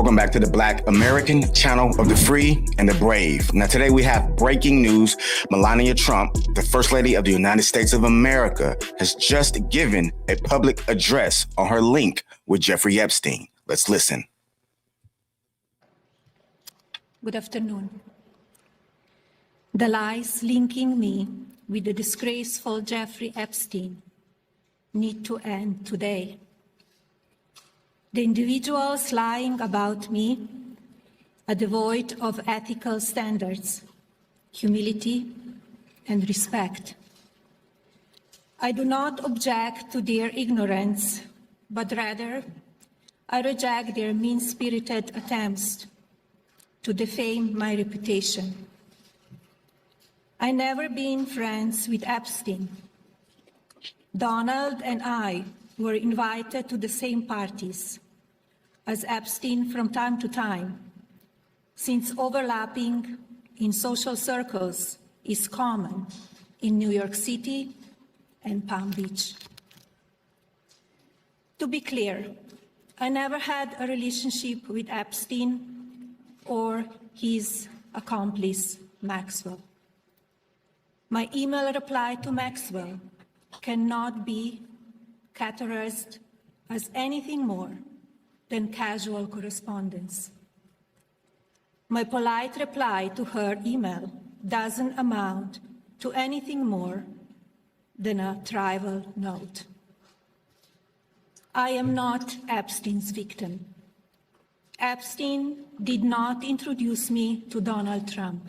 Welcome back to the Black American channel of the free and the brave. Now, today we have breaking news. Melania Trump, the First Lady of the United States of America, has just given a public address on her link with Jeffrey Epstein. Let's listen. Good afternoon. The lies linking me with the disgraceful Jeffrey Epstein need to end today. The individuals lying about me are devoid of ethical standards, humility, and respect. I do not object to their ignorance, but rather I reject their mean-spirited attempts to defame my reputation. I never been friends with Epstein. Donald and I were invited to the same parties as Epstein from time to time, since overlapping in social circles is common in New York City and Palm Beach. To be clear, I never had a relationship with Epstein or his accomplice, Maxwell. My email reply to Maxwell cannot be categorized as anything more than casual correspondence. My polite reply to her email doesn't amount to anything more than a trivial note. I am not Epstein's victim. Epstein did not introduce me to Donald Trump.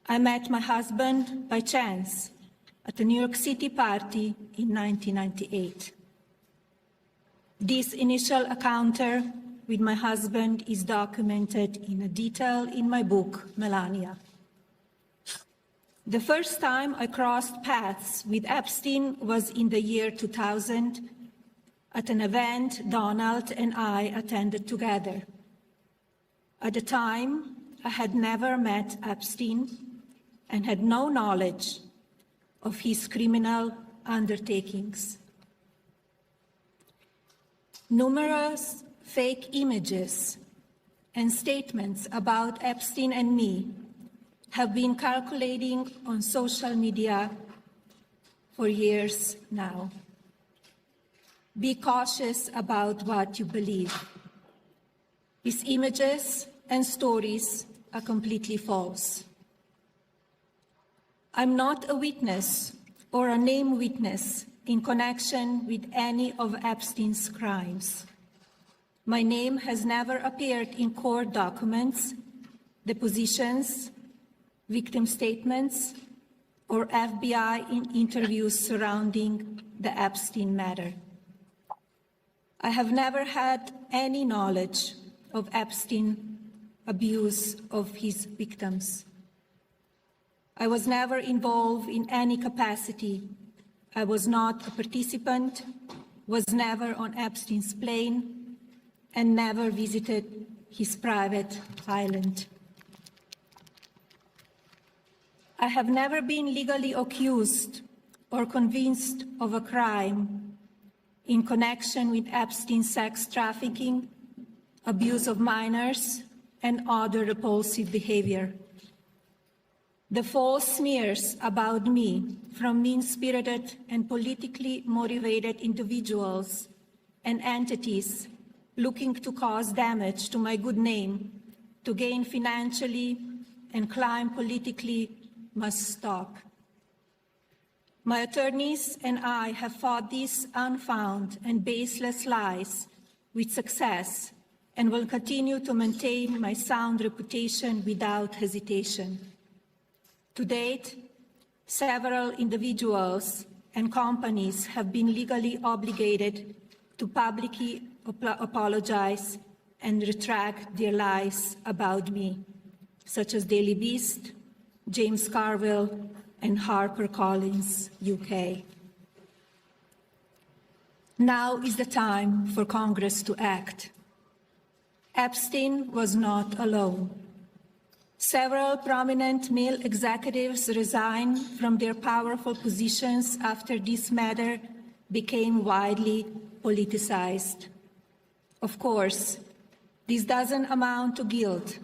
I met my husband by chance at a New York City party in 1998. This initial encounter with my husband is documented in detail in my book, Melanie. The first time I crossed paths with Epstein was in the year 2000 at an event Donald and I attended together. At the time, I had never met Epstein and had no knowledge of his criminal undertakings. Numerous fake images and statements about Epstein and me have been circulating on social media for years now. Be cautious about what you believe. These images and stories are completely false. I'm not a witness or a named witness in connection with any of Epstein's crimes. My name has never appeared in court documents, depositions, victim statements, or FBI in interviews surrounding the Epstein matter. I have never had any knowledge of Epstein abuse of his victims. I was never involved in any capacity. I was not a participant, was never on Epstein's plane, and never visited his private island. I have never been legally accused or convinced of a crime in connection with Epstein's sex trafficking, abuse of minors, and other repulsive behavior. The false smears about me from mean-spirited and politically motivated individuals and entities looking to cause damage to my good name, to gain financially and climb politically, must stop. My attorneys and I have fought these unfounded and baseless lies with success and will continue to maintain my sound reputation without hesitation. To date, several individuals and companies have been legally obligated to publicly apologize and retract their lies about me, such as Daily Beast, James Carville, and HarperCollins, UK. Now is the time for Congress to act. Epstein was not alone. Several prominent male executives resigned from their powerful positions after this matter became widely politicized. Of course, This doesn't amount to guilt,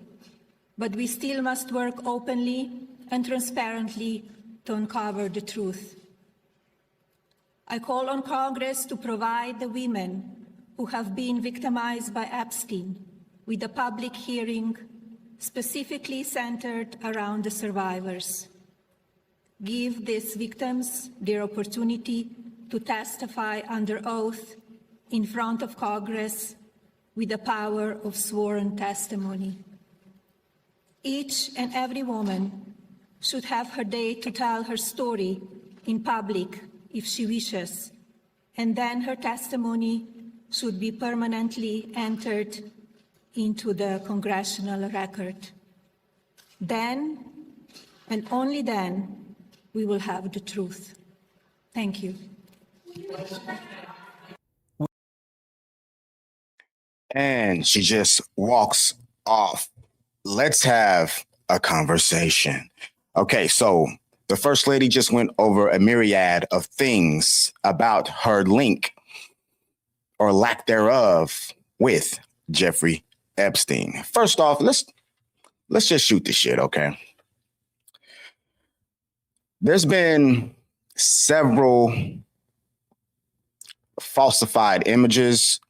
but we still must work openly and transparently to uncover the truth. I call on Congress to provide the women who have been victimized by Epstein with a public hearing specifically centered around the survivors. Give these victims their opportunity to testify under oath in front of Congress with the power of sworn testimony. Each and every woman should have her day to tell her story in public if she wishes, and then her testimony should be permanently entered into the congressional record. Then, and only then, we will have the truth. Thank you. And she just walks off. Let's have a conversation. Okay, so the First Lady just went over a myriad of things about her link or lack thereof with Jeffrey Epstein. First off, let's just shoot the shit, okay? There's been several falsified images,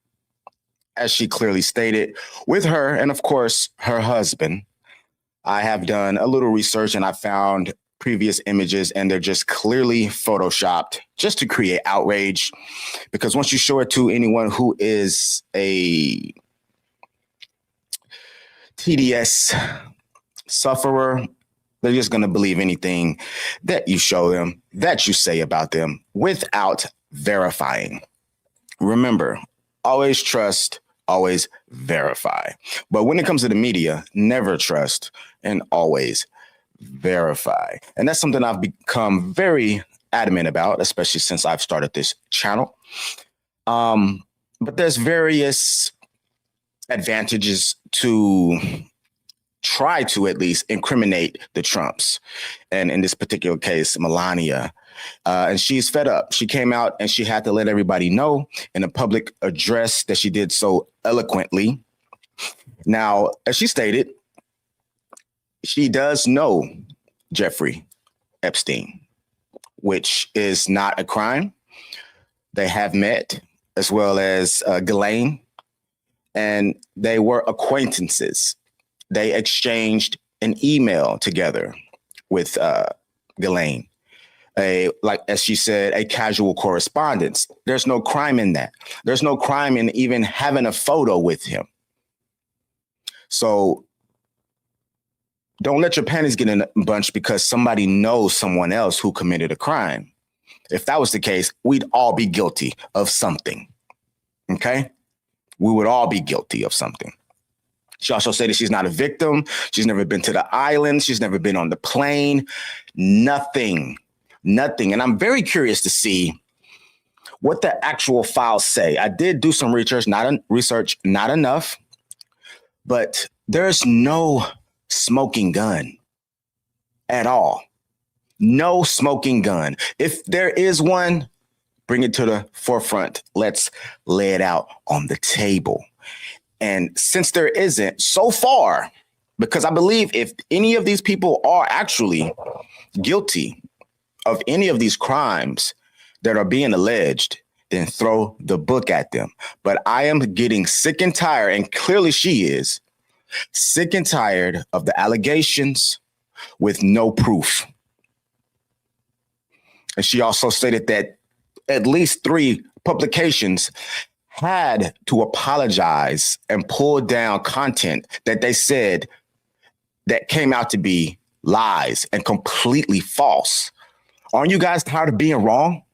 as she clearly stated, with her and, of course, her husband. I have done a little research and I found previous images, and they're just clearly photoshopped just to create outrage. Because once you show it to anyone who is a TDS sufferer, they're just going to believe anything that you show them, that you say about them, without verifying. Remember, always trust, always verify. But when it comes to the media, never trust and always verify. And that's something I've become very adamant about, especially since I've started this channel. But there's various advantages to try to at least incriminate the Trumps. And in this particular case, Melania. And she's fed up. She came out and she had to let everybody know in a public address that she did so eloquently. Now, as she stated, she does know Jeffrey Epstein, which is not a crime. They have met, as well as Ghislaine, and they were acquaintances. They exchanged an email together with Ghislaine. Like, as she said, a casual correspondence. There's no crime in that. There's no crime in even having a photo with him. So don't let your panties get in a bunch because somebody knows someone else who committed a crime. If that was the case, we'd all be guilty of something. Okay? We would all be guilty of something. She also said that she's not a victim. She's never been to the island. She's never been on the plane. Nothing. And I'm very curious to see what the actual files say. I did do some research, not enough, but there's no smoking gun at all. No smoking gun. If there is one, bring it to the forefront. Let's lay it out on the table. And since there isn't so far, because I believe if any of these people are actually guilty of any of these crimes that are being alleged, then throw the book at them. But I am getting sick and tired, and clearly she is sick and tired of the allegations with no proof. And she also stated that at least 3 publications had to apologize and pull down content that they said that came out to be lies and completely false. Aren't you guys tired of being wrong?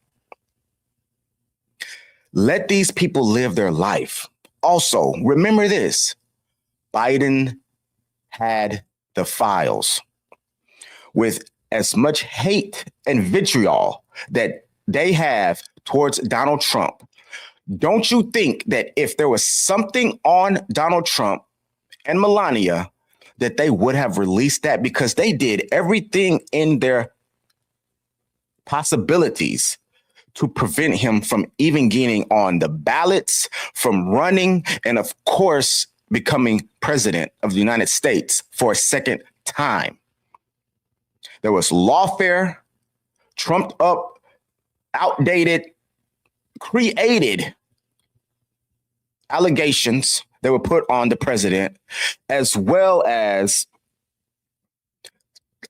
Let these people live their life. Also, remember this. Biden had the files. With as much hate and vitriol that they have towards Donald Trump, don't you think that if there was something on Donald Trump and Melania, that they would have released that? Because they did everything in their possibilities to prevent him from even getting on the ballots, from running, and of course, becoming president of the United States for a second time. There was lawfare, trumped up, outdated, created allegations that were put on the president, as well as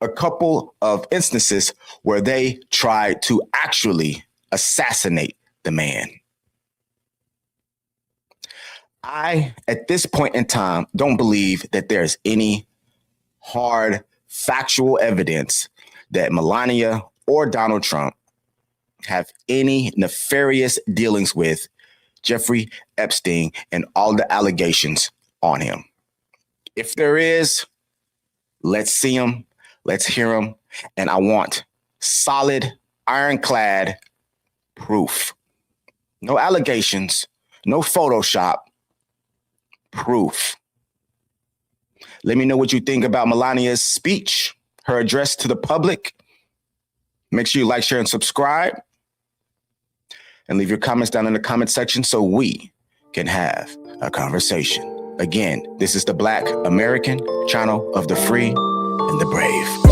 a couple of instances where they tried to actually assassinate the man. I, at this point in time, don't believe that there's any hard factual evidence that Melania or Donald Trump have any nefarious dealings with Jeffrey Epstein and all the allegations on him. If there is, let's see him, let's hear him, and I want solid, ironclad proof. No allegations, no Photoshop, proof. Let me know what you think about Melania's speech, her address to the public. Make sure you like, share, and subscribe. And leave your comments down in the comment section so we can have a conversation. Again, this is the Black American channel of the free and the brave.